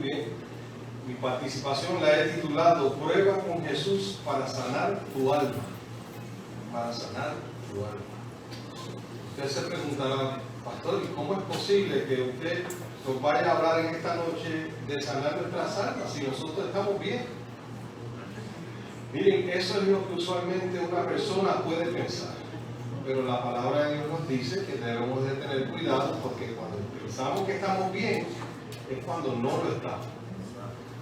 bien. Mi participación la he titulado Prueba con Jesús para sanar tu alma. Para sanar tu alma. Usted se preguntará, pastor, ¿y cómo es posible que usted nos vaya a hablar en esta noche de sanar nuestras almas si nosotros estamos bien? Miren, eso es lo que usualmente una persona puede pensar. Pero la palabra de Dios nos dice que debemos de tener cuidado porque cuando pensamos que estamos bien es cuando no lo estamos.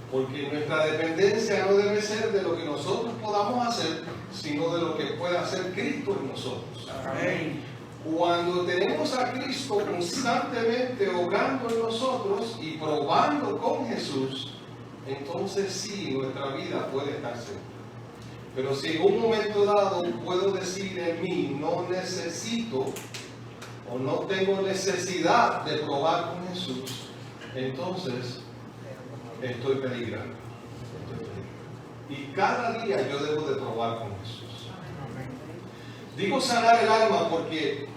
Porque nuestra dependencia no debe ser de lo que nosotros podamos hacer, sino de lo que pueda hacer Cristo en nosotros. Amén. Cuando tenemos a Cristo constantemente obrando en nosotros y probando con Jesús, entonces sí, nuestra vida puede estar segura. Pero si en un momento dado puedo decir en mí, no necesito o no tengo necesidad de probar con Jesús, entonces estoy peligrando. Y cada día yo debo de probar con Jesús. Digo sanar el alma porque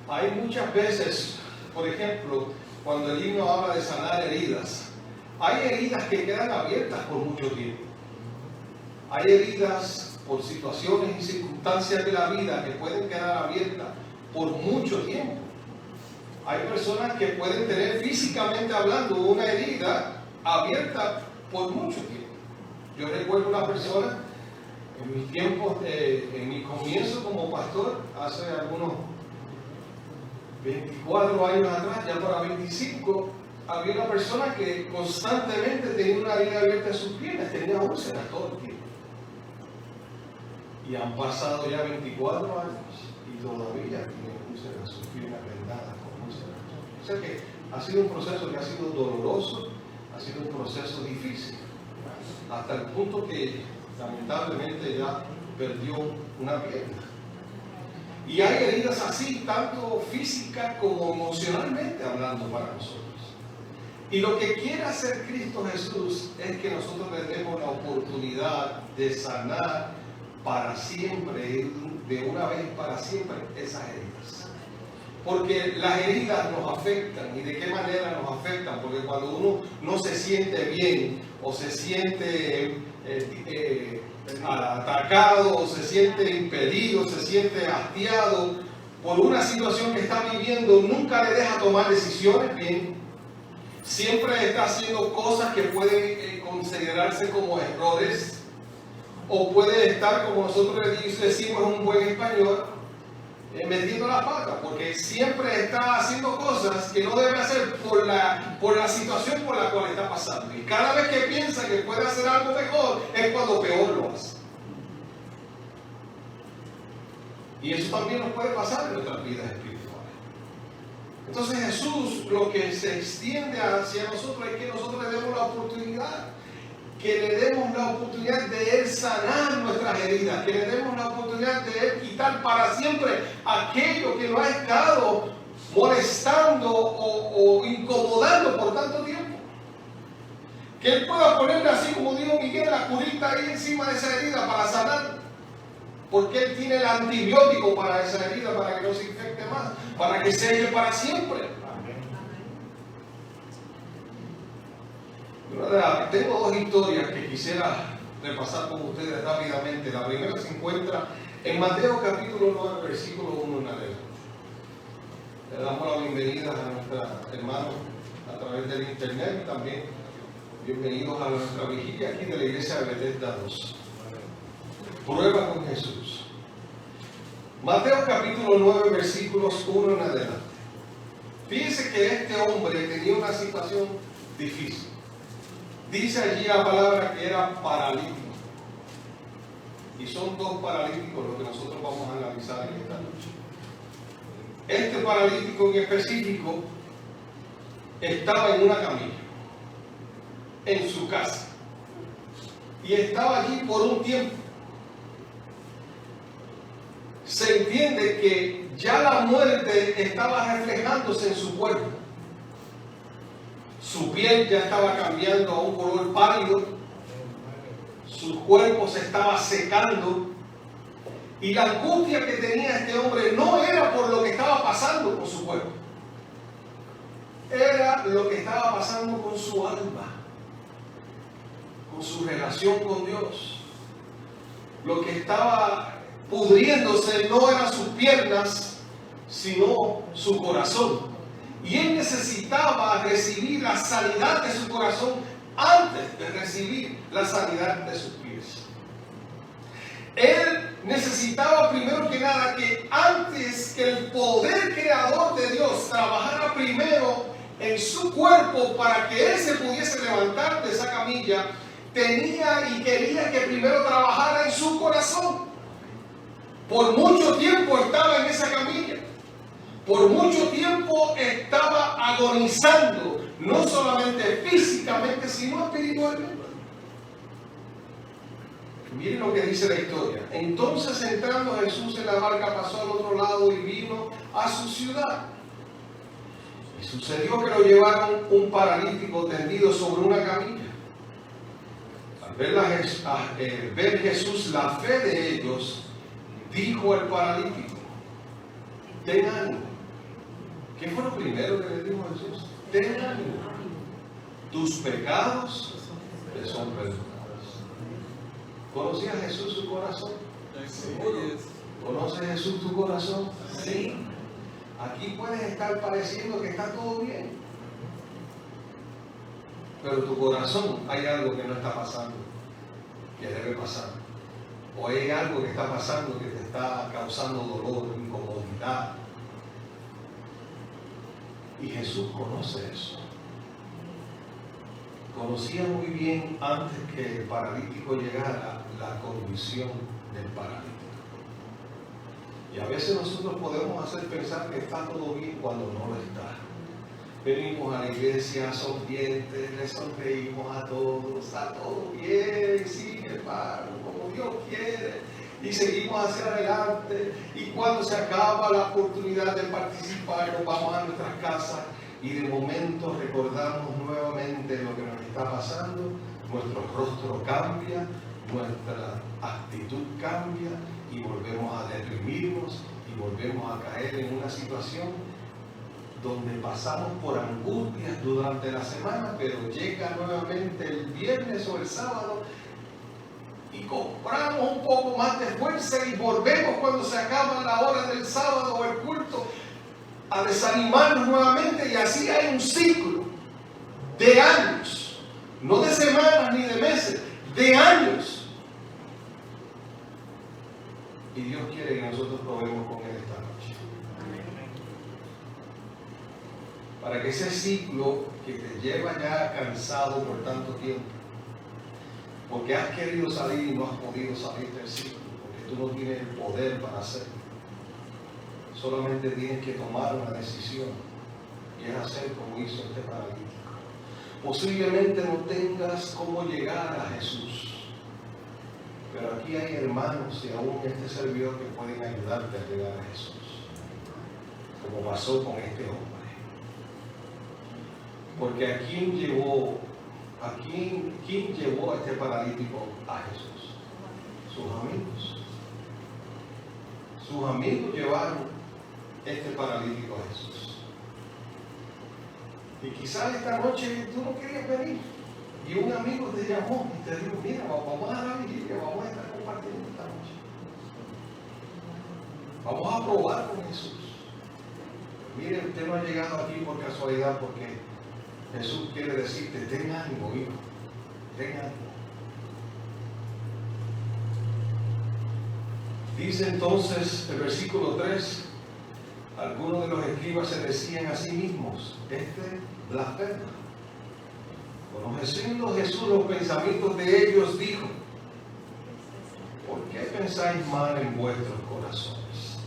hay muchas veces, por ejemplo, cuando el himno habla de sanar heridas, hay heridas que quedan abiertas por mucho tiempo. Hay heridas por situaciones y circunstancias de la vida que pueden quedar abiertas por mucho tiempo. Hay personas que pueden tener físicamente hablando una herida abierta por mucho tiempo. Yo recuerdo una persona en mis tiempos, en mi comienzo como pastor, hace algunos 24 años atrás, ya para 25, había una persona que constantemente tenía una herida abierta en sus piernas, tenía úlceras todo el tiempo. Y han pasado ya 24 años y todavía tiene úlceras, sus piernas vendadas con úlceras. O sea que ha sido un proceso que ha sido doloroso, ha sido un proceso difícil, hasta el punto que lamentablemente ya perdió una pierna. Y hay heridas así, tanto físicas como emocionalmente hablando para nosotros. Y lo que quiere hacer Cristo Jesús es que nosotros le demos la oportunidad de sanar para siempre, de una vez para siempre, esas heridas. Porque las heridas nos afectan. ¿Y de qué manera nos afectan? Porque cuando uno no se siente bien o se siente atacado o se siente impedido, se siente hastiado por una situación que está viviendo, nunca le deja tomar decisiones bien. Siempre está haciendo cosas que pueden considerarse como errores, o puede estar, como nosotros decimos en un buen español, metiendo la pata, porque siempre está haciendo cosas que no debe hacer por la situación por la cual está pasando. Y cada vez que piensa que puede hacer algo mejor, es cuando peor lo hace. Y eso también nos puede pasar en nuestras vidas espirituales. Entonces Jesús lo que se extiende hacia nosotros es que nosotros le demos la oportunidad, que le demos la oportunidad de Él sanar nuestras heridas, que le demos la oportunidad de Él quitar para siempre aquello que nos ha estado molestando o incomodando por tanto tiempo. Que Él pueda ponerle, así como dijo Miguel, la curita ahí encima de esa herida para sanar. Porque Él tiene el antibiótico para esa herida, para que no se infecte más, para que selle para siempre. Tengo dos historias que quisiera repasar con ustedes rápidamente. La primera se encuentra en Mateo capítulo 9, versículo 1 en adelante. Le damos la bienvenida a nuestros hermanos a través del internet y también bienvenidos a nuestra vigilia aquí de la iglesia de Bethesda 2. Prueba con Jesús. Mateo capítulo 9, versículos 1 en adelante. Fíjense que este hombre tenía una situación difícil. Dice allí la palabra que era paralítico. Y son dos paralíticos los que nosotros vamos a analizar en esta noche. Este paralítico en específico estaba en una camilla, en su casa. Y estaba allí por un tiempo. Se entiende que ya la muerte estaba reflejándose en su cuerpo. Su piel ya estaba cambiando a un color pálido, su cuerpo se estaba secando y la angustia que tenía este hombre no era por lo que estaba pasando con su cuerpo. era lo que estaba pasando con su alma, con su relación con Dios. Lo que estaba pudriéndose no eran sus piernas, sino su corazón. Y él necesitaba recibir la sanidad de su corazón antes de recibir la sanidad de sus pies. Él necesitaba primero que nada que antes que el poder creador de Dios trabajara primero en su cuerpo para que él se pudiese levantar de esa camilla, tenía y quería que primero trabajara en su corazón. Por mucho tiempo estaba en esa camilla. Por mucho tiempo estaba agonizando, no solamente físicamente, sino espiritualmente. Miren lo que dice la historia. Entonces, entrando Jesús en la barca, pasó al otro lado y vino a su ciudad. Y sucedió que lo llevaron un paralítico tendido sobre una camilla. Al ver Jesús la fe de ellos, dijo al paralítico: ten ánimo. ¿Qué fue lo primero que le dijo Jesús? Ten ánimo. Tus pecados te son perdonados. ¿Conocía Jesús su corazón? Sí. ¿Conoce Jesús tu corazón? Sí. Aquí puedes estar pareciendo que está todo bien, pero tu corazón hay algo que no está pasando, que debe pasar. O hay algo que está pasando que te está causando dolor, incomodidad. Y Jesús conoce eso. Conocía muy bien antes que el paralítico llegara la condición del paralítico. Y a veces nosotros podemos hacer pensar que está todo bien cuando no lo está. Venimos a la iglesia sonrientes, le sonreímos a todos, está todo bien, sí, hermano, como Dios quiere, y seguimos hacia adelante. Y cuando se acaba la oportunidad de participar, nos vamos a nuestras casas y de momento recordamos nuevamente lo que nos está pasando, nuestro rostro cambia, nuestra actitud cambia y volvemos a deprimirnos y volvemos a caer en una situación donde pasamos por angustias durante la semana, pero llega nuevamente el viernes o el sábado y compramos un poco más de fuerza y volvemos cuando se acaba la hora del sábado o el culto a desanimarnos nuevamente, y así hay un ciclo de años, no de semanas ni de meses, de años. Y Dios quiere que nosotros probemos con Él esta noche. Para que ese ciclo que te lleva ya cansado por tanto tiempo, porque has querido salir y no has podido salir del ciclo, porque tú no tienes el poder para hacerlo. Solamente tienes que tomar una decisión, y es hacer como hizo este paralítico. Posiblemente no tengas cómo llegar a Jesús, pero aquí hay hermanos y aún este servidor que pueden ayudarte a llegar a Jesús, como pasó con este hombre. Porque ¿quién llevó a este paralítico a Jesús? Sus amigos. Sus amigos llevaron este paralítico a Jesús. Y quizás esta noche tú no querías venir, y un amigo te llamó y te dijo: mira, vamos a la vigilia, vamos a estar compartiendo esta noche, vamos a probar con Jesús. Mire, usted no ha llegado aquí por casualidad, porque Jesús quiere decirte: ten ánimo, hijo, ten ánimo. Dice entonces el versículo 3: algunos de los escribas se decían a sí mismos: este blasfema. Conociendo Jesús los pensamientos de ellos, dijo: ¿por qué pensáis mal en vuestros corazones?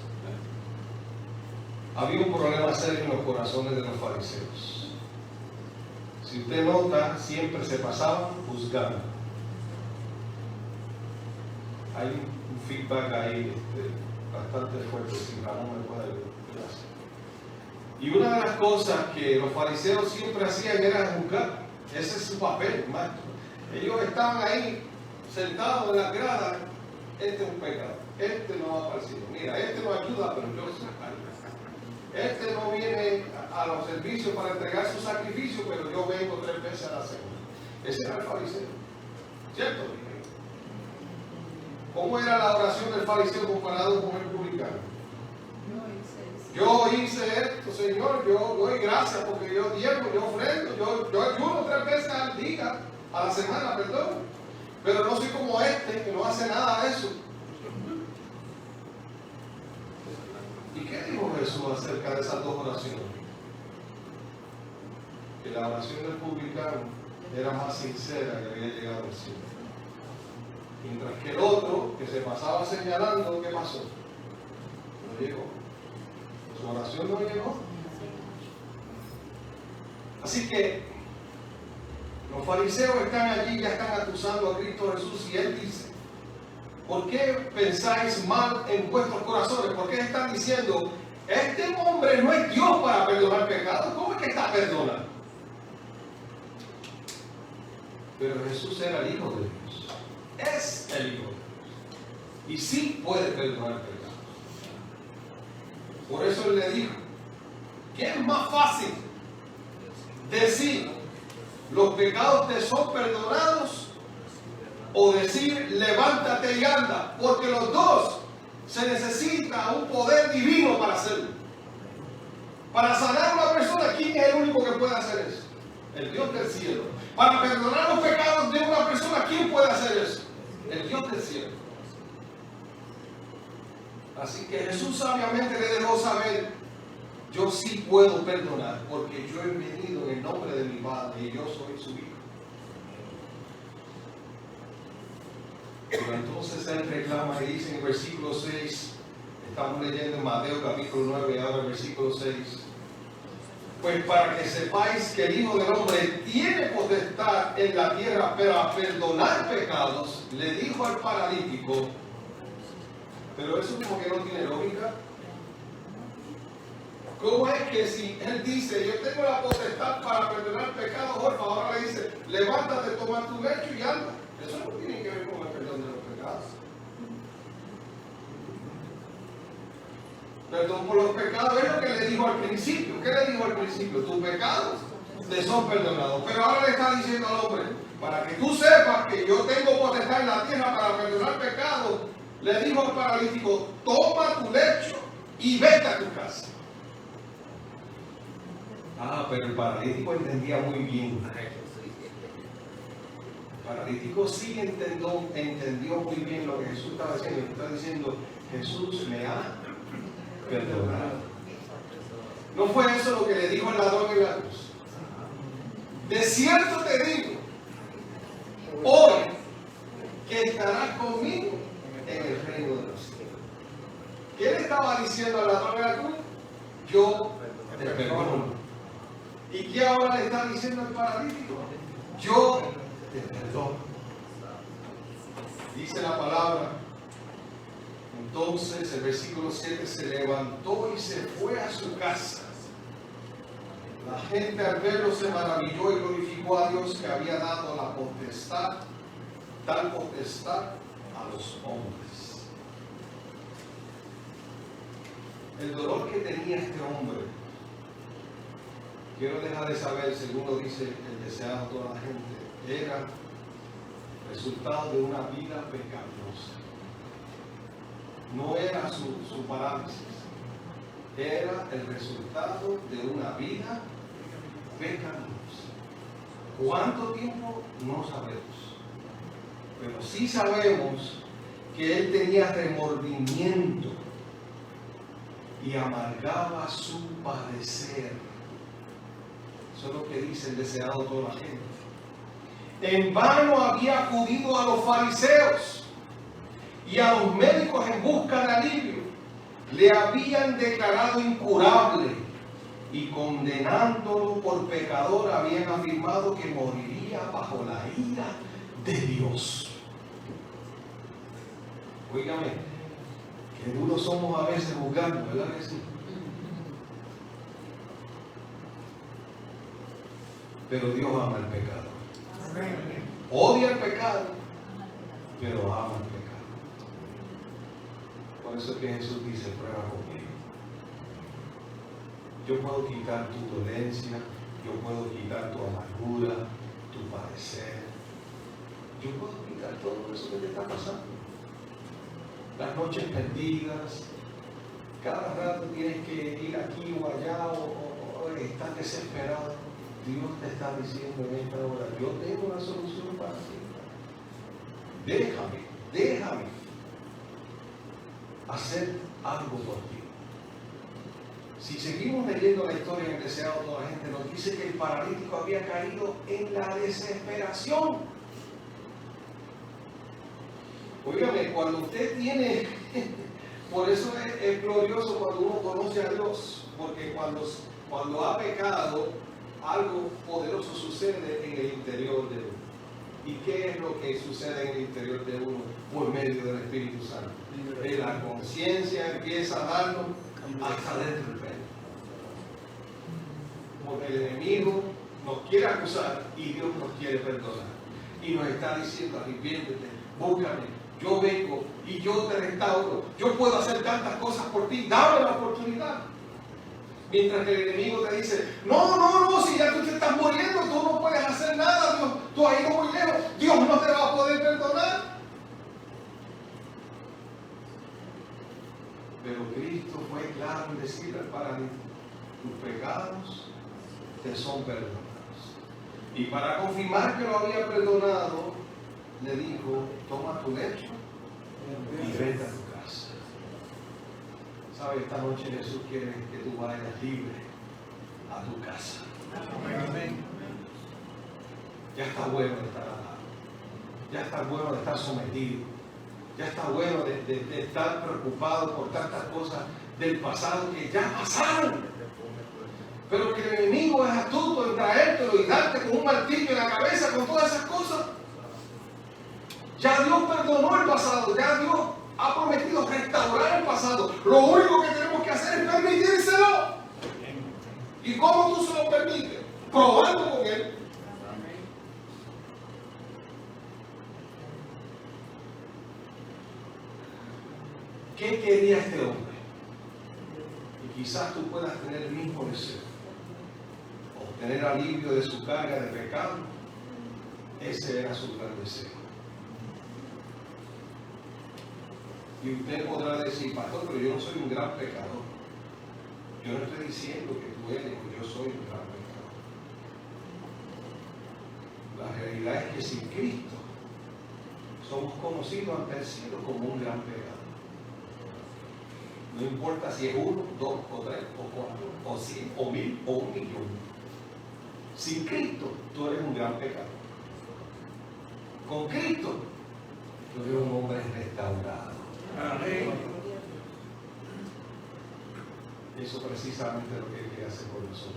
Había un problema serio en los corazones de los fariseos. Si usted nota, siempre se pasaban juzgando. Hay un feedback ahí bastante fuerte, si Ramón me puede ayudar. Y una de las cosas que los fariseos siempre hacían era juzgar. Ese es su papel, maestro. Ellos estaban ahí sentados en la grada: este es un pecado, este no va para el cielo, mira, este no ayuda, pero yo soy. Este no viene a los servicios para entregar su sacrificio, pero yo vengo 3 veces a la semana. Ese era el fariseo, ¿cierto? ¿Cómo era la oración del fariseo comparado con el publicano? Yo hice esto, Señor, yo doy gracias porque yo diezmo, yo ofrendo, yo ayuno 3 veces al día, a la semana, perdón. Pero no soy como este que no hace nada de eso. ¿Y qué dijo Jesús acerca de esas 2 oraciones? Que la oración del publicano era más sincera que había llegado al cielo. Mientras que el otro, que se pasaba señalando, ¿qué pasó? No llegó. Su oración no llegó. Así que los fariseos están allí, ya están acusando a Cristo Jesús, y Él dice: ¿por qué pensáis mal en vuestros corazones? ¿Por qué están diciendo, este hombre no es Dios para perdonar pecados? ¿Cómo es que está perdonando? Pero Jesús era el Hijo de Dios. Es el Hijo de Dios. Y sí puede perdonar pecados. Por eso Él le dijo, ¿qué es más fácil? Decir, los pecados te son perdonados, o decir, levántate y anda, porque los dos se necesita un poder divino para hacerlo. Para sanar a una persona, ¿quién es el único que puede hacer eso? El Dios del cielo. Para perdonar los pecados de una persona, ¿quién puede hacer eso? El Dios del cielo. Así que Jesús sabiamente le dejó saber, yo sí puedo perdonar, porque yo he venido en el nombre de mi Padre y yo soy su Hijo. Pero entonces Él reclama y dice en el versículo 6, estamos leyendo en Mateo capítulo 9, ahora el versículo 6, pues para que sepáis que el Hijo del Hombre tiene potestad en la tierra para perdonar pecados, le dijo al paralítico. Pero eso como que no tiene lógica. ¿Cómo es que si Él dice, yo tengo la potestad para perdonar pecados, por favor, ahora le dice, levántate, toma tu lecho y anda? Eso no tiene que ver con el perdón de los pecados. Perdón por los pecados es lo que le dijo al principio. ¿Qué le dijo al principio? Tus pecados te son perdonados. Pero ahora le está diciendo al hombre, para que tú sepas que yo tengo potestad en la tierra para perdonar pecados, le dijo al paralítico, toma tu lecho y vete a tu casa. Ah, pero el paralítico entendía muy bien. El paralítico sí entendió muy bien lo que Jesús estaba diciendo. Está diciendo, Jesús me ha perdonado. ¿No fue eso lo que le dijo el ladrón en la cruz? De cierto te digo, hoy que estarás conmigo en el reino de los cielos. ¿Qué le estaba diciendo al ladrón en la cruz? Yo te perdono. ¿Y qué ahora le está diciendo al paralítico? Yo te perdono. Dice la palabra. Entonces el versículo 7, se levantó y se fue a su casa. La gente al verlo se maravilló y glorificó a Dios que había dado la potestad, tal potestad a los hombres. El dolor que tenía este hombre, quiero dejar de saber, según lo dice el deseado toda la gente, era resultado de una vida pecaminosa. No era su parálisis, era el resultado de una vida pecaminosa. ¿Cuánto tiempo? No sabemos. Pero sí sabemos que él tenía remordimiento y amargaba su padecer. Eso es lo que dice el deseado toda la gente. En vano había acudido a los fariseos y a los médicos en busca de alivio. Le habían declarado incurable y condenándolo por pecador habían afirmado que moriría bajo la ira de Dios. Óigame, qué duros somos a veces juzgando, ¿verdad que sí? Pero Dios ama el pecado. Odia el pecado, pero ama el pecado. Por eso es que Jesús dice, prueba conmigo. Yo puedo quitar tu dolencia, yo puedo quitar tu amargura, tu padecer. Yo puedo quitar todo eso que te está pasando. Las noches perdidas, cada rato tienes que ir aquí o allá o estás desesperado. Dios te está diciendo en esta hora, yo tengo una solución para ti. Déjame hacer algo por ti. Si seguimos leyendo la historia en el deseado, toda la gente nos dice que el paralítico había caído en la desesperación. Óigame, cuando usted tiene, por eso es glorioso cuando uno conoce a Dios, porque cuando ha pecado, algo poderoso sucede en el interior de uno. ¿Y qué es lo que sucede en el interior de uno por medio del Espíritu Santo? La conciencia empieza a darnos hasta dentro del pecho. Porque el enemigo nos quiere acusar y Dios nos quiere perdonar. Y nos está diciendo, arrepiéntete, búscame, yo vengo y yo te restauro. Yo puedo hacer tantas cosas por ti, dame la oportunidad. Mientras que el enemigo te dice, no, si ya tú te estás muriendo, tú no puedes hacer nada, Dios, tú has ido muy lejos, Dios no te va a poder perdonar. Pero Cristo fue claro en decirle al paralítico, tus pecados te son perdonados. Y para confirmar que lo había perdonado, le dijo, toma tu lecho y vete a tu casa. ¿Sabes? Esta noche Jesús quiere que tú vayas libre a tu casa. Amén. Ya está bueno de estar atado. Ya está bueno de estar sometido. Ya está bueno de estar preocupado por tantas cosas del pasado que ya pasaron. Pero que el enemigo es astuto en traértelo y darte con un martillo en la cabeza con todas esas cosas. Ya Dios perdonó el pasado. Ya Dios ha prometido restaurar el pasado. Lo único que tenemos que hacer es permitírselo. ¿Y cómo tú se lo permites? Probando con Él. ¿Qué quería este hombre? Y quizás tú puedas tener el mismo deseo. Obtener alivio de su carga de pecado. Ese era su gran deseo. Y usted podrá decir, pastor, pero yo no soy un gran pecador. Yo no estoy diciendo que tú eres o yo soy un gran pecador. La realidad es que sin Cristo somos conocidos ante el cielo como un gran pecador. No importa si es 1, 2, o 3, o 4, o 100, o 1000, o 1 millón. Sin Cristo, tú eres un gran pecador. Con Cristo, tú eres un hombre restaurado. Amén. Eso precisamente es lo que Él quiere hacer con nosotros.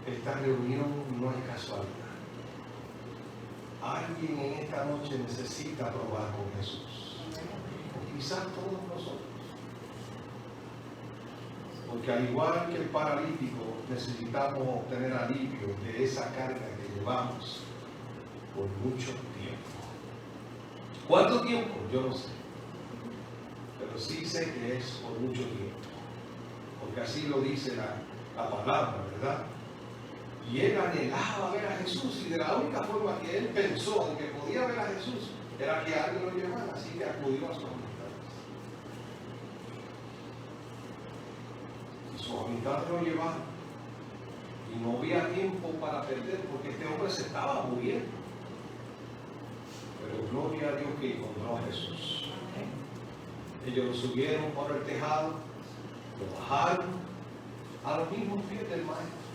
Esta reunión no es casualidad. Alguien en esta noche necesita probar con Jesús. O quizás todos nosotros. Porque al igual que el paralítico, necesitamos obtener alivio de esa carga que llevamos por mucho tiempo. ¿Cuánto tiempo? Yo no sé. Pero sí sé que es por mucho tiempo. Porque así lo dice la palabra, ¿verdad? Y él anhelaba ver a Jesús, y de la única forma que él pensó en que podía ver a Jesús era que alguien lo llevara, así que acudió a sus amistades. Y sus amistades lo llevaron. Y no había tiempo para perder porque este hombre se estaba muriendo. Pero gloria a Dios que encontró a Jesús. Ellos lo subieron por el tejado, lo bajaron a los mismos pies del maestro.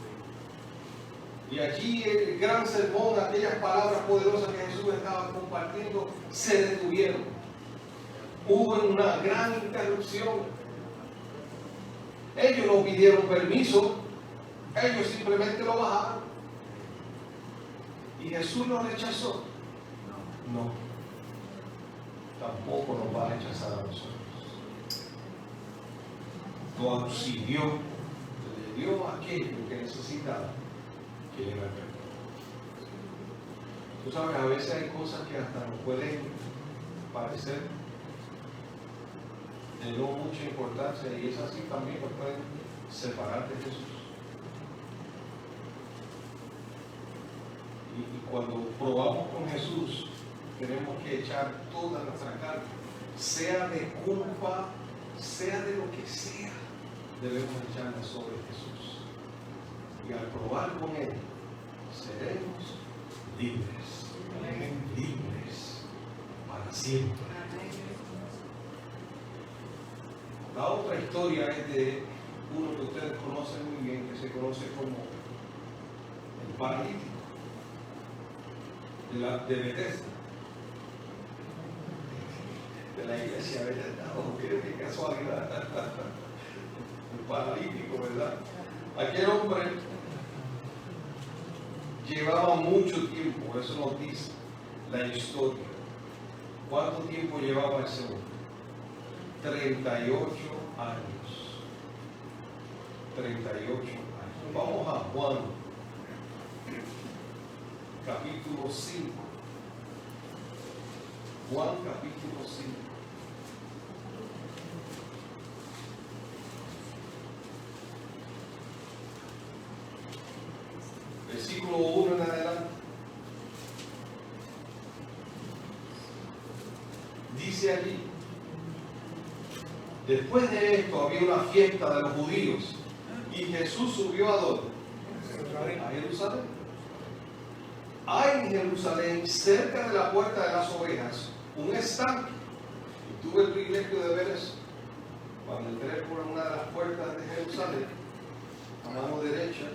Y allí el gran sermón, aquellas palabras poderosas que Jesús estaba compartiendo, se detuvieron. Hubo una gran interrupción. Ellos no pidieron permiso, ellos simplemente lo bajaron. ¿Y Jesús lo rechazó? No. Tampoco nos va a rechazar a nosotros. Lo auxilió, le dio aquello que necesitaba, que era el perdón. Tú sabes, a veces hay cosas que hasta nos pueden parecer de no mucha importancia, y es así también, nos pueden separar de Jesús. Y cuando probamos con Jesús, tenemos que echar toda nuestra carga, sea de culpa, sea de lo que sea, debemos echarla sobre Jesús. Y al probar con Él, seremos libres, libres para siempre. La otra historia es de uno que ustedes conocen muy bien, que se conoce como el paralítico de Bethesda, de la iglesia de Bethesda. Oh, qué casualidad. El paralítico, ¿verdad? Aquel hombre llevaba mucho tiempo, eso nos dice la historia. ¿Cuánto tiempo llevaba ese hombre? 38 años. 38 años. Vamos a Juan, capítulo 5. Juan, capítulo 5. Versículo 1 en adelante. Dice allí: después de esto había una fiesta de los judíos y Jesús subió ¿a dónde? A Jerusalén. Hay en Jerusalén, cerca de la puerta de las ovejas, un estanque. Y tuve el privilegio de ver eso. Cuando entré por una de las puertas de Jerusalén, a mano derecha,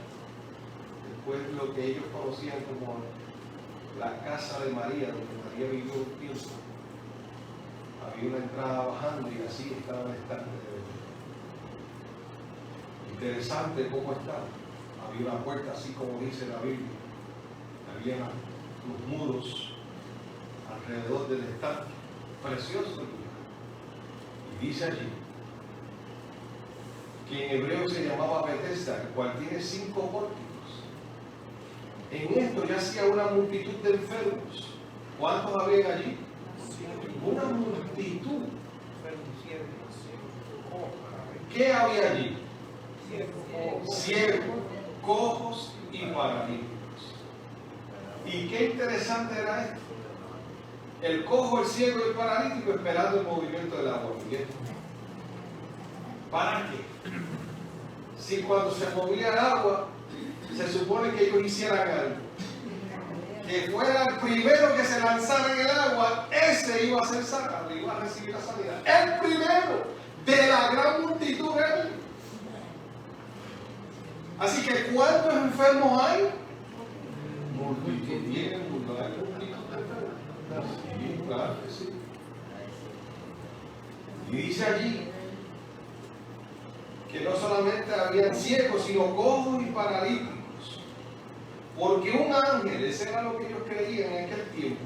después de lo que ellos conocían como la casa de María, donde María vivió un tiempo, había una entrada bajando y así estaba el estanque de Belén. Interesante cómo estaba. Había una puerta así como dice la Biblia. Había los muros alrededor del estanque. Precioso el lugar. Y dice allí que en hebreo se llamaba Bethesda, el cual tiene 5 pórticos. En esto ya hacía una multitud de enfermos. ¿Cuántos habían allí? Una multitud. ¿Qué había allí? Ciegos, cojos y paralíticos. Y qué interesante era esto. El cojo, el ciego y el paralítico esperando el movimiento del agua. ¿Para qué? Si cuando se movía el agua, se supone que ellos hicieran algo, que fuera el primero que se lanzara en el agua, ese iba a ser sanado, iba a recibir la sanidad. El primero de la gran multitud de él. Así que ¿cuántos enfermos hay? Multitud. ¿Tienen multitud de enfermos? Sí, claro que sí. Y dice allí que no solamente habían ciegos, sino cojos y paralíticos. Porque un ángel, ese era lo que ellos creían en aquel tiempo,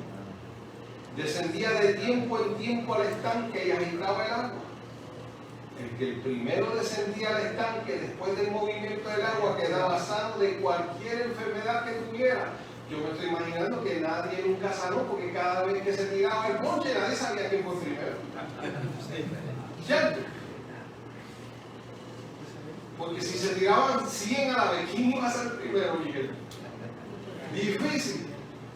descendía de tiempo en tiempo al estanque y agitaba el agua. El que el primero descendía al estanque después del movimiento del agua quedaba sano de cualquier enfermedad que tuviera. Yo me estoy imaginando que nadie nunca sanó, porque cada vez que se tiraba el ponche nadie sabía quién fue primero. ¿Cierto? Porque si se tiraban 100 a la vez, ¿quién iba a ser el primero, Miguel? Difícil.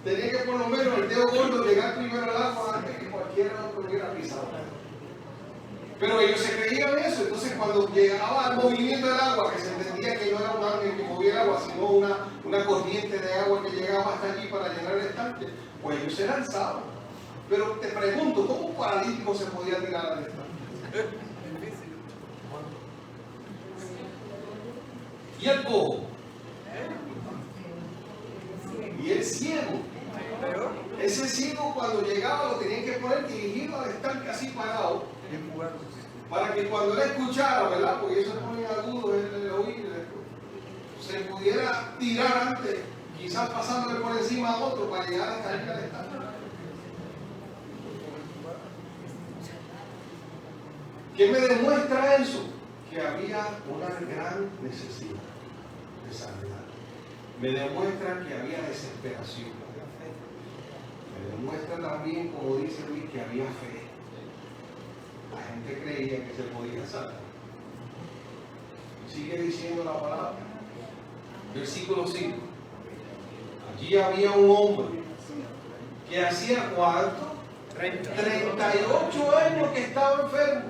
Tenía que por lo menos el dedo gordo llegar primero al agua antes que cualquiera otro hubiera pisado. Pero ellos se creían eso. Entonces cuando llegaba al movimiento del agua, que se entendía que no era un ángel que movía el agua, sino una corriente de agua que llegaba hasta allí para llenar el estanque, pues ellos se lanzaban. Pero te pregunto, ¿cómo un paralítico se podía tirar al estanque? ¿Y el cojo? ¿Y el ciego? Ese ciego cuando llegaba lo tenían que poner dirigido al estanque así parado, para que cuando él escuchara, ¿verdad? Porque ellos se ponen agudos en el oído, se pudiera tirar antes, quizás pasándole por encima a otro para llegar hasta allí al estanque. ¿Qué me demuestra eso? Que había una gran necesidad de sanidad. Me demuestra que había desesperación. Me demuestra también, como dice Luis, que había fe. La gente creía que se podía sanar. Y Sigue diciendo la palabra. Versículo 5. Allí había un hombre que hacía ¿cuánto? 38 años que estaba enfermo.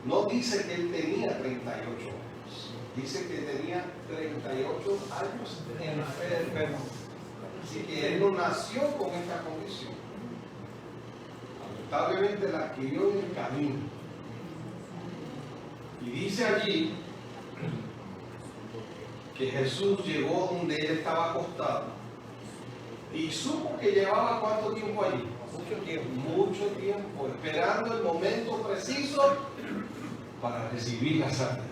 No dice que él tenía 38 años. Dice que tenía 38 años enfermo. Así que él no nació con esta condición. Lamentablemente la adquirió en el camino. Y dice allí que Jesús llegó donde él estaba acostado y supo que llevaba ¿cuánto tiempo allí? Mucho tiempo, esperando el momento preciso para recibir la sanidad.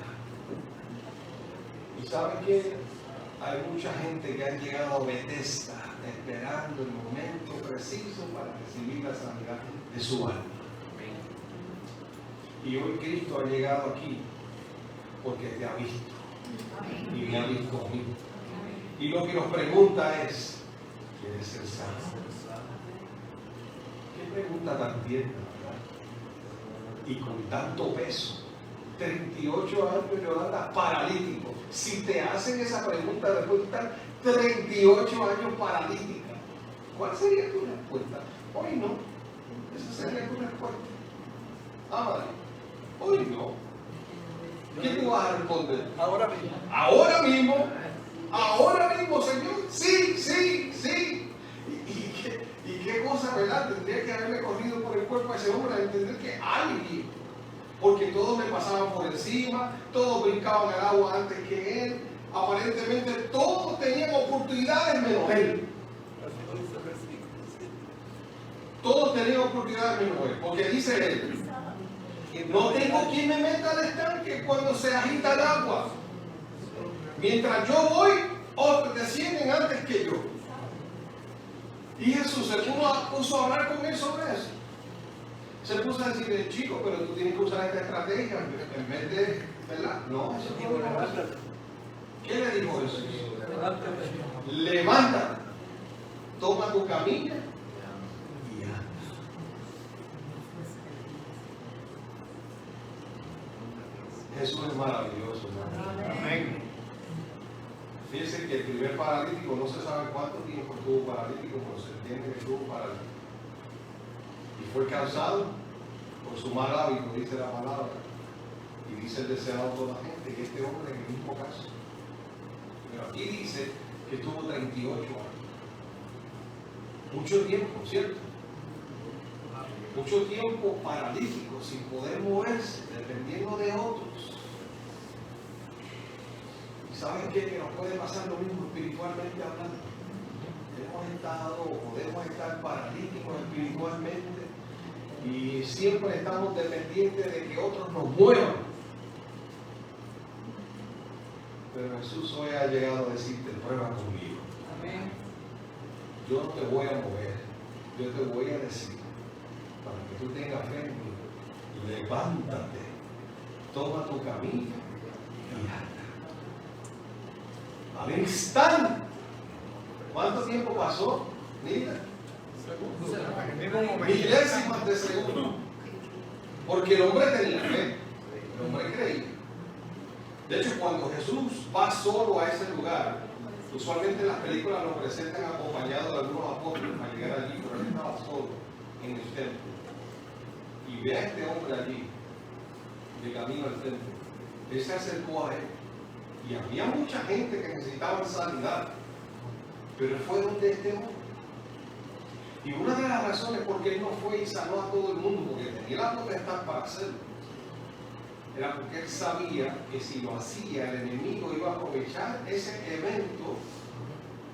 ¿Y saben qué? Hay mucha gente que ha llegado a Bethesda esperando el momento preciso para recibir la sanidad de su alma. Y hoy Cristo ha llegado aquí porque te ha visto y me ha visto a mí. Y lo que nos pregunta es, ¿quieres ser sano? Qué pregunta tan tierna, ¿verdad? Y con tanto peso. 38 años, Yolanda, paralítico. Si te hacen esa pregunta después de estar 38 años paralítica, ¿cuál sería tu respuesta? Hoy no. Esa sería tu respuesta. Madre, hoy no. ¿Qué te vas a responder? Ahora mismo. Ahora mismo. Ahora mismo, Señor. Sí, sí, sí. ¿Y qué cosa, verdad? Tendría que haberme corrido por el cuerpo a ese hombre a entender que alguien, porque todos me pasaban por encima, todos brincaban al agua antes que él, aparentemente todos tenían oportunidades menos él. Todos tenían oportunidades menos él, porque dice él, no tengo quien me meta al estanque cuando se agita el agua. Mientras yo voy, otros descienden antes que yo. Y Jesús se puso a hablar con él sobre eso. Se puso a decirle, chico, pero tú tienes que usar esta estrategia en vez de, ¿verdad? No, eso no es verdad. ¿Qué le dijo Jesús? Levántate, toma tu camilla y anda. Jesús es maravilloso, ¿no? Amén. Fíjense que el primer paralítico no se sabe cuánto tiempo estuvo paralítico, pero se entiende que estuvo paralítico. Y fue causado por su mal hábito, dice la palabra. Y dice el deseado de toda la gente, y este hombre en el mismo caso. Pero aquí dice que estuvo 38 años. Mucho tiempo, ¿cierto? Mucho tiempo paralítico, sin poder moverse, dependiendo de otros. ¿Y saben qué? Que nos puede pasar lo mismo espiritualmente hablando. Podemos estar paralíticos espiritualmente y siempre estamos dependientes de que otros nos muevan. Pero Jesús hoy ha llegado a decirte, prueba conmigo. Amén. Yo no te voy a mover, yo te voy a decir, para que tú tengas fe en mí, levántate, toma tu camino y anda. Al instante. ¿Cuánto tiempo pasó? Mira. Milésimas de segundo. Porque el hombre tenía fe. El hombre creía. De hecho, cuando Jesús va solo a ese lugar, usualmente en las películas lo presentan acompañado de algunos apóstoles para llegar allí, pero él estaba solo en el templo. Y ve a este hombre allí, de camino al templo. Él se acercó a él. Y había mucha gente que necesitaba sanidad. Pero fue donde este hombre. Y una de las razones por qué él no fue y sanó a todo el mundo, porque tenía la potestad para hacerlo, era porque él sabía que si lo hacía, el enemigo iba a aprovechar ese evento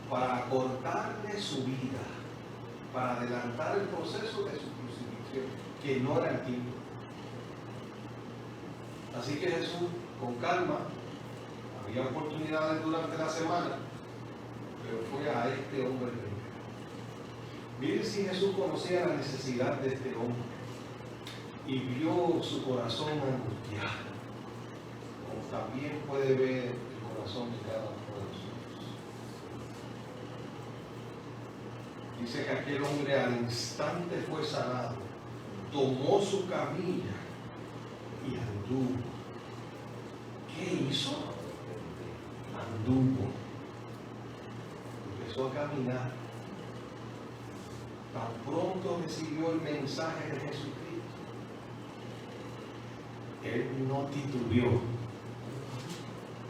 para cortarle su vida, para adelantar el proceso de su crucifixión, que no era el tiempo. Así que Jesús, con calma, había oportunidades durante la semana, pero fue a este hombre primero. Miren si Jesús conocía la necesidad de este hombre y vio su corazón angustiado, como también puede ver el corazón de cada uno de nosotros. Dice que aquel hombre al instante fue sanado, tomó su camilla y anduvo. ¡Qué hizo? Anduvo. Empezó a caminar. Tan pronto recibió el mensaje de Jesucristo, él no titubeó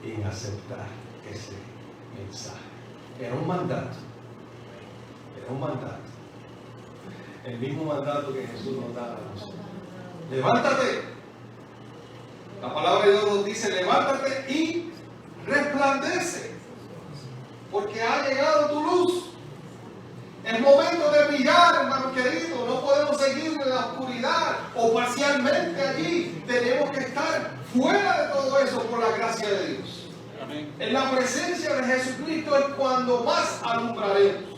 en aceptar ese mensaje. Era un mandato. Era un mandato. El mismo mandato que Jesús nos da a nosotros. Levántate. La palabra de Dios nos dice, levántate y resplandece, porque ha llegado tu luz. Es momento de brillar, hermano querido. No podemos seguir en la oscuridad o parcialmente allí. Tenemos que estar fuera de todo eso por la gracia de Dios. Amén. En la presencia de Jesucristo es cuando más alumbraremos.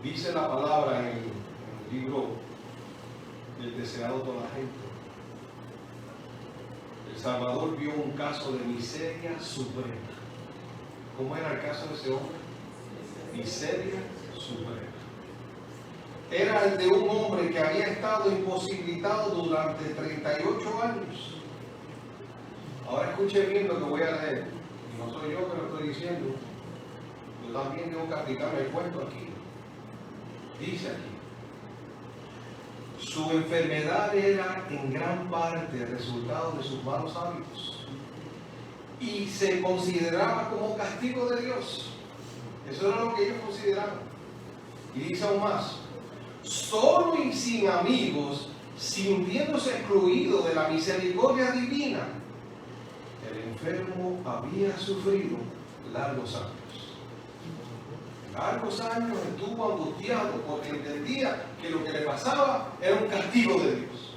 Dice la palabra en el libro del deseado por la gente. El Salvador vio un caso de miseria suprema. ¿Cómo era el caso de ese hombre? Miseria suprema. Era el de un hombre que había estado imposibilitado durante 38 años. Ahora escuche bien lo que voy a leer. Y no soy yo que lo estoy diciendo. Yo también tengo que aplicarme el cuento aquí. Dice aquí. Su enfermedad era en gran parte resultado de sus malos hábitos y se consideraba como castigo de Dios. Eso era lo que ellos consideraban. Y dice aún más, solo y sin amigos, sintiéndose excluido de la misericordia divina, el enfermo había sufrido largos años. Largos años estuvo angustiado porque entendía que lo que le pasaba era un castigo de Dios.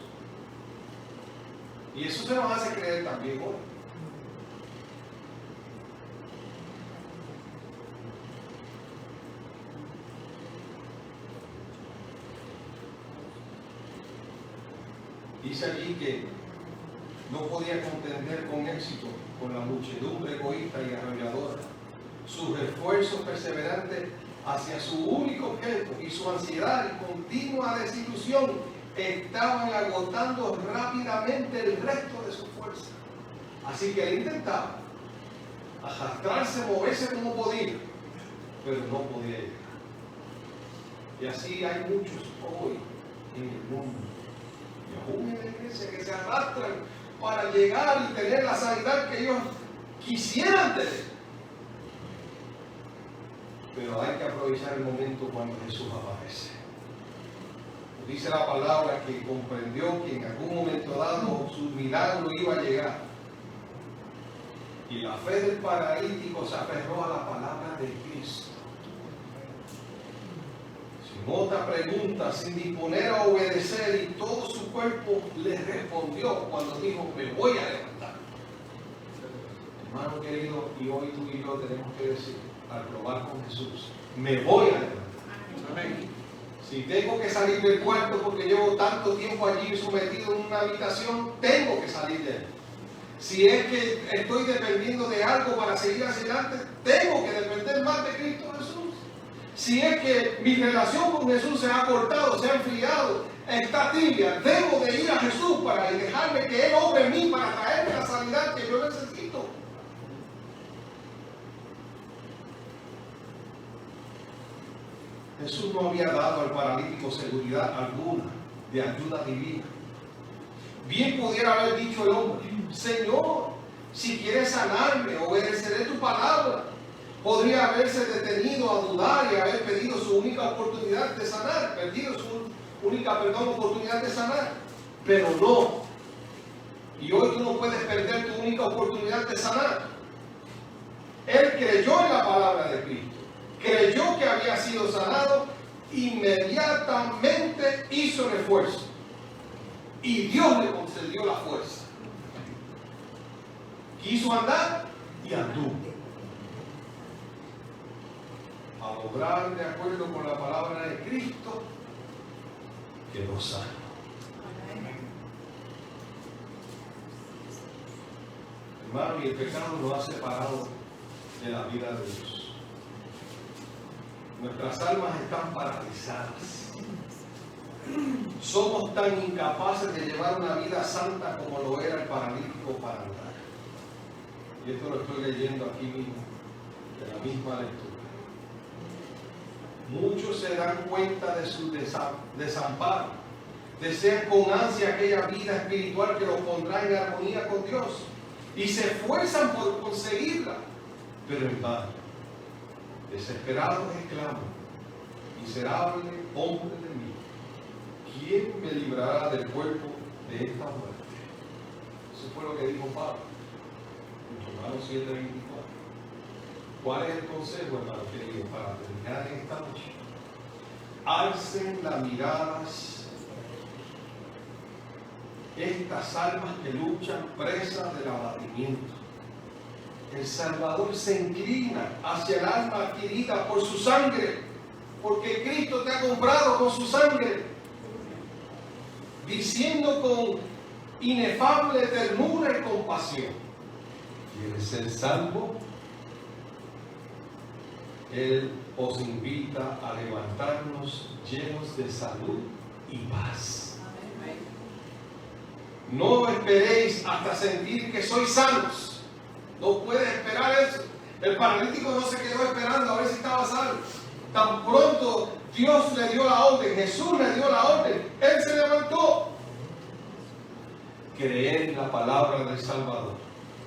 Y eso se nos hace creer también hoy. Dice allí que no podía contender con éxito con la muchedumbre egoísta y arrolladora. Sus esfuerzos perseverantes hacia su único objeto y su ansiedad y continua desilusión estaban agotando rápidamente el resto de su fuerza. Así que él intentaba arrastrarse, moverse como podía, pero no podía llegar. Y así hay muchos hoy en el mundo, y aún en la iglesia, que se arrastran para llegar y tener la sanidad que ellos quisieran tener. Pero hay que aprovechar el momento cuando Jesús aparece. Dice la palabra que comprendió que en algún momento dado su milagro iba a llegar. Y la fe del paralítico se aferró a la palabra de Cristo. Sin otra pregunta, sin disponer a obedecer, y todo su cuerpo le respondió cuando dijo, me voy a levantar. Hermano querido, y hoy tú y yo tenemos que decir, al probar con Jesús, me voy a levantar. Amén. Si tengo que salir del cuarto porque llevo tanto tiempo allí sometido en una habitación, tengo que salir de él. Si es que estoy dependiendo de algo para seguir hacia adelante, tengo que depender más de Cristo Jesús. Si es que mi relación con Jesús se ha cortado, se ha enfriado, está tibia, debo de ir a Jesús para dejarme que Él obre en mí para traerme la sanidad que yo necesito. Jesús no había dado al paralítico seguridad alguna de ayuda divina. Bien pudiera haber dicho el hombre, Señor, si quieres sanarme, obedeceré tu palabra. Podría haberse detenido a dudar y haber pedido su única oportunidad de sanar, oportunidad de sanar. Pero no. Y hoy tú no puedes perder tu única oportunidad de sanar. Él creyó en la palabra de Cristo. Creyó que había sido sanado, inmediatamente hizo el esfuerzo y Dios le concedió la fuerza. Quiso andar y anduvo. Al obrar de acuerdo con la palabra de Cristo, quedó sano. Hermano, y el pecado nos ha separado de la vida de Dios. Nuestras almas están paralizadas. Somos tan incapaces de llevar una vida santa como lo era el paralítico para andar. Y esto lo estoy leyendo aquí mismo, de la misma lectura. Muchos se dan cuenta de su desamparo, desean con ansia aquella vida espiritual que los pondrá en armonía con Dios y se esfuerzan por conseguirla, pero en vano. Desesperados exclaman: miserable hombre de mí, ¿quién me librará del cuerpo de esta muerte? Eso fue lo que dijo Pablo en Romanos 7:24. ¿Cuál es el consejo, hermano querido, para terminar en esta noche? Alcen las miradas estas almas que luchan presas del abatimiento. El Salvador se inclina hacia el alma adquirida por su sangre, porque Cristo te ha comprado con su sangre, diciendo con inefable ternura y compasión: ¿quieres ser salvo? Él os invita a levantarnos llenos de salud y paz. No esperéis hasta sentir que sois sanos. No puedes esperar eso. El paralítico no se quedó esperando a ver si estaba sano. Tan pronto Dios le dio la orden, Jesús le dio la orden, Él se levantó. Creed en la palabra del Salvador.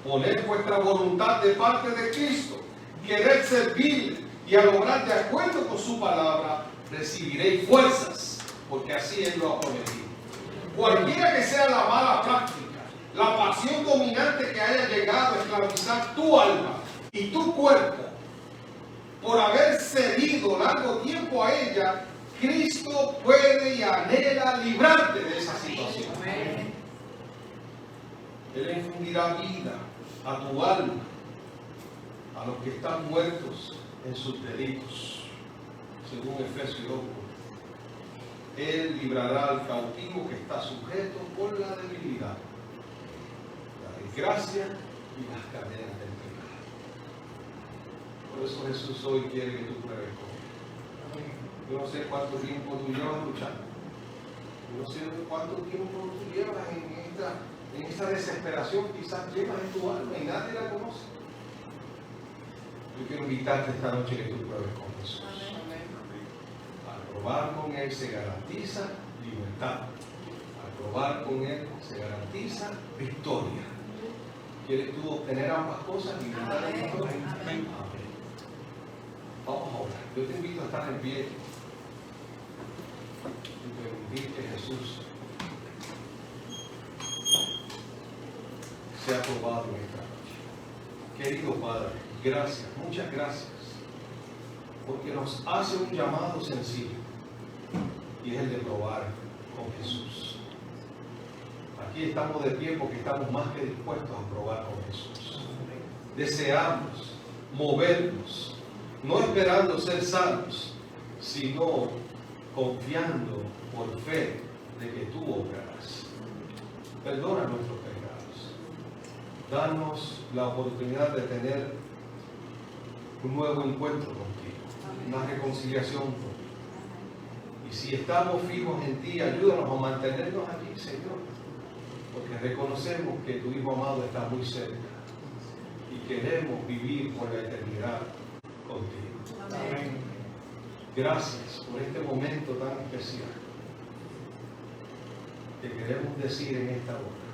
Poned vuestra voluntad de parte de Cristo. Quered servir y al obrar de acuerdo con su palabra, recibiréis fuerzas, porque así Él lo ha prometido. Cualquiera que sea la mala práctica, la pasión dominante que haya llegado a esclavizar tu alma y tu cuerpo, por haber cedido largo tiempo a ella, Cristo puede y anhela librarte de esa situación. Él infundirá vida a tu alma, a los que están muertos en sus delitos, según Efesios 2. Él librará al cautivo que está sujeto por la debilidad, la desgracia y las cadenas del pecado. Por eso Jesús hoy quiere que tú pruebes con Él. Yo no sé cuánto tiempo tú llevas luchando. Yo no sé cuánto tiempo tú llevas en esta desesperación. Quizás llevas en tu alma y nadie la conoce. Yo quiero invitarte esta noche que tú pruebes con Jesús. Al probar con Él se garantiza libertad. Al probar con Él se garantiza victoria. ¿Quieres tú obtener ambas cosas? Libertad y victoria. Amén. Vamos a orar. Yo te invito a estar en pie y permitir que Jesús sea probado en esta noche. Querido Padre, gracias, muchas gracias, porque nos hace un llamado sencillo, y es el de probar con Jesús. Aquí estamos de pie porque estamos más que dispuestos a probar con Jesús. Deseamos movernos, no esperando ser salvos, sino confiando por fe de que tú obrarás. Perdona nuestros pecados. Danos la oportunidad de tener un nuevo encuentro contigo, una reconciliación contigo. Y si estamos fijos en ti, ayúdanos a mantenernos aquí, Señor, porque reconocemos que tu Hijo amado está muy cerca y queremos vivir por la eternidad contigo. Amén. Gracias por este momento tan especial. Te queremos decir en esta hora: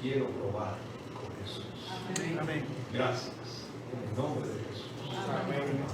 quiero probar con Jesús. Amén. Gracias. En el nombre de Jesús. Amén.